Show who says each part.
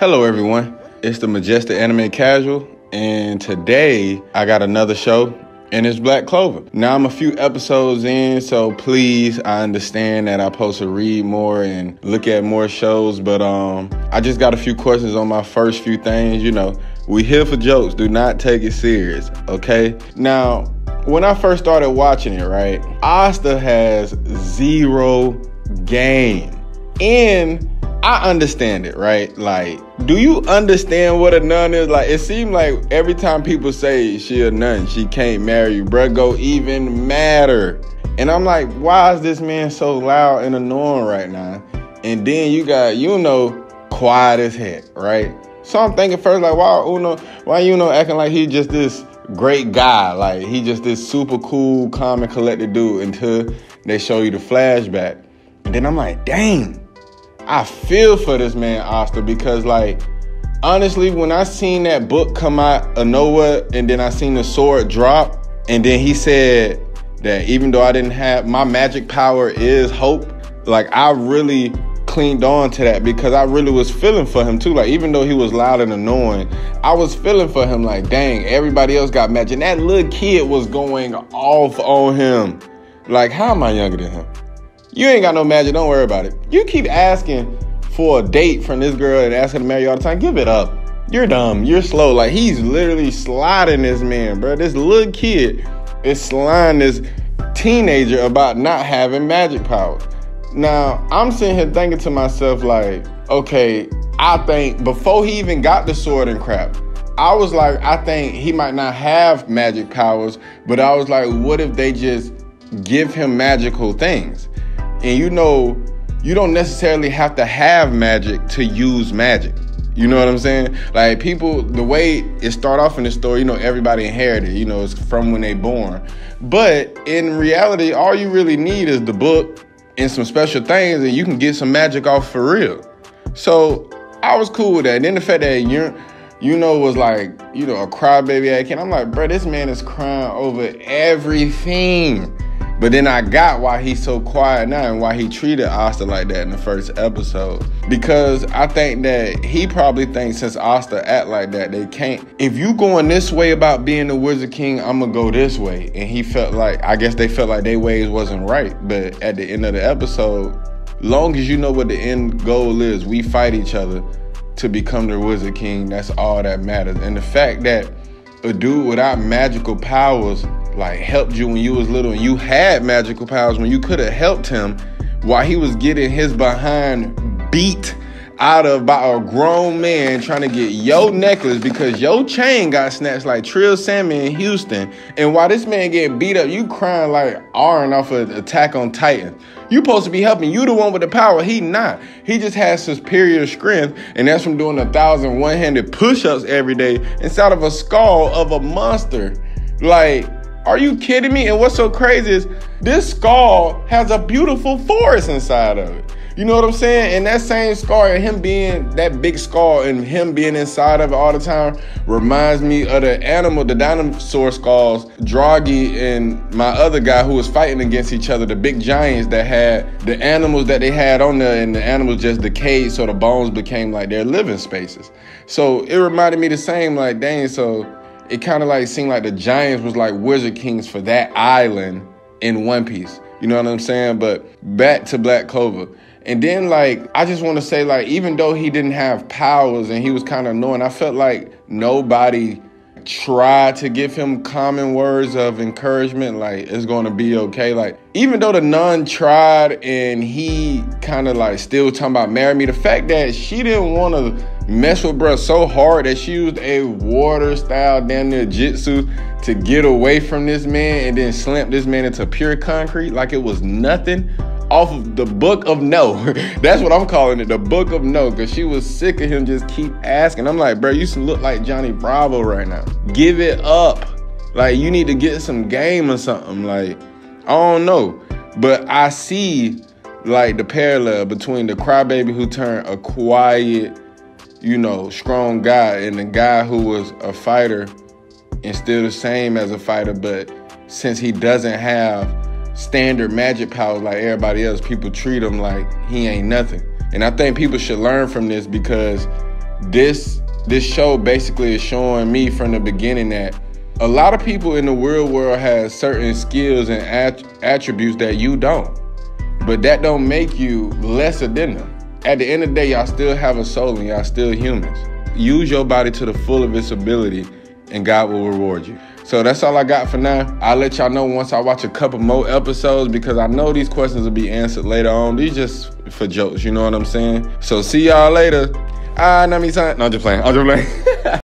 Speaker 1: Hello everyone, it's the Majestic Anime Casual, and today I got another show, and it's Black Clover. Now I'm a few episodes in, so please, I understand that I'm supposed to read more and look at more shows, but I just got a few questions on my first few things. You know, we here for jokes, do not take it serious, okay? Now, when I first started watching it, right, Asta has zero game, and I understand it, right? Like, do you understand what a nun is? Like, it seems like every time people say she a nun, she can't marry you, bruh, go even matter. And I'm like, why is this man so loud and annoying right now? And then you got Yuno quiet as heck, right? So I'm thinking first, like, why Yuno acting like he just this great guy? Like, he just this super cool, calm and collected dude until they show you the flashback. And then I'm like, dang. I feel for this man, Asta, because, like, honestly, when I seen that book come out of nowhere and then I seen the sword drop, and then he said that even though I didn't have, my magic power is hope, like, I really cleaned on to that because I really was feeling for him too. Like, even though he was loud and annoying, I was feeling for him. Like, dang, everybody else got magic. And that little kid was going off on him. Like, how am I younger than him? You ain't got no magic, don't worry about it. You keep asking for a date from this girl and asking to marry you all the time, give it up. You're dumb, you're slow. Like, he's literally sliding this man, bro. This little kid is sliding this teenager about not having magic powers. Now, I'm sitting here thinking to myself, like, okay, I think before he even got the sword and crap, I was like, I think he might not have magic powers, but I was like, what if they just give him magical things? And you know, you don't necessarily have to have magic to use magic. You know what I'm saying? Like, people, the way it start off in the story, you know, everybody inherited, you know, it's from when they born. But in reality, all you really need is the book and some special things, and you can get some magic off for real. So I was cool with that. And then the fact that Yuno was like, you know, a crybaby ass kid. I'm like, bro, this man is crying over everything. But then I got why he's so quiet now and why he treated Asta like that in the first episode. Because I think that he probably thinks since Asta act like that, they can't. If you going this way about being the Wizard King, I'm gonna go this way. And he felt like, I guess they felt like their ways wasn't right. But at the end of the episode, long as you know what the end goal is, we fight each other to become the Wizard King. That's all that matters. And the fact that a dude without magical powers like helped you when you was little and you had magical powers when you could have helped him while he was getting his behind beat out of by a grown man trying to get your necklace because your chain got snatched like Trill Sammy in Houston. And while this man getting beat up, you crying like Aaron off of Attack on Titan. You supposed to be helping. You the one with the power. He not. He just has superior strength, and that's from doing 1,000 one-handed push-ups every day inside of a skull of a monster. Like, are you kidding me? And what's so crazy is this skull has a beautiful forest inside of it. You know what I'm saying? And that same skull and him being that big skull and him being inside of it all the time reminds me of the dinosaur skulls, Draghi and my other guy who was fighting against each other, the big giants that had the animals that they had on there, and the animals just decayed so the bones became like their living spaces. So it reminded me the same, like, dang, so it kind of like seemed like the giants was like Wizard Kings for that island in One Piece. You know what I'm saying? But back to Black Clover. And then, like, I just want to say, like, even though he didn't have powers and he was kind of annoying, I felt like nobody tried to give him common words of encouragement, like, it's going to be okay. Like, even though the nun tried and he kind of, like, still talking about marry me, the fact that she didn't want to mess with bruh so hard that she used a water-style damn near jitsu to get away from this man and then slamp this man into pure concrete like it was nothing. Off of the Book of No. That's what I'm calling it, the Book of No, because she was sick of him just keep asking. I'm like, bro, you look like Johnny Bravo right now. Give it up. Like, you need to get some game or something. Like, I don't know. But I see, like, the parallel between the crybaby who turned a quiet, you know, strong guy and the guy who was a fighter and still the same as a fighter, but since he doesn't have standard magic powers like everybody else, people treat him like he ain't nothing. And I think people should learn from this because this show basically is showing me from the beginning that a lot of people in the real world has certain skills and attributes that you don't. But that don't make you lesser than them. At the end of the day, y'all still have a soul and y'all still humans. Use your body to the full of its ability and God will reward you. So that's all I got for now. I'll let y'all know once I watch a couple more episodes because I know these questions will be answered later on. These just for jokes, you know what I'm saying? So see y'all later. No, I'm just playing.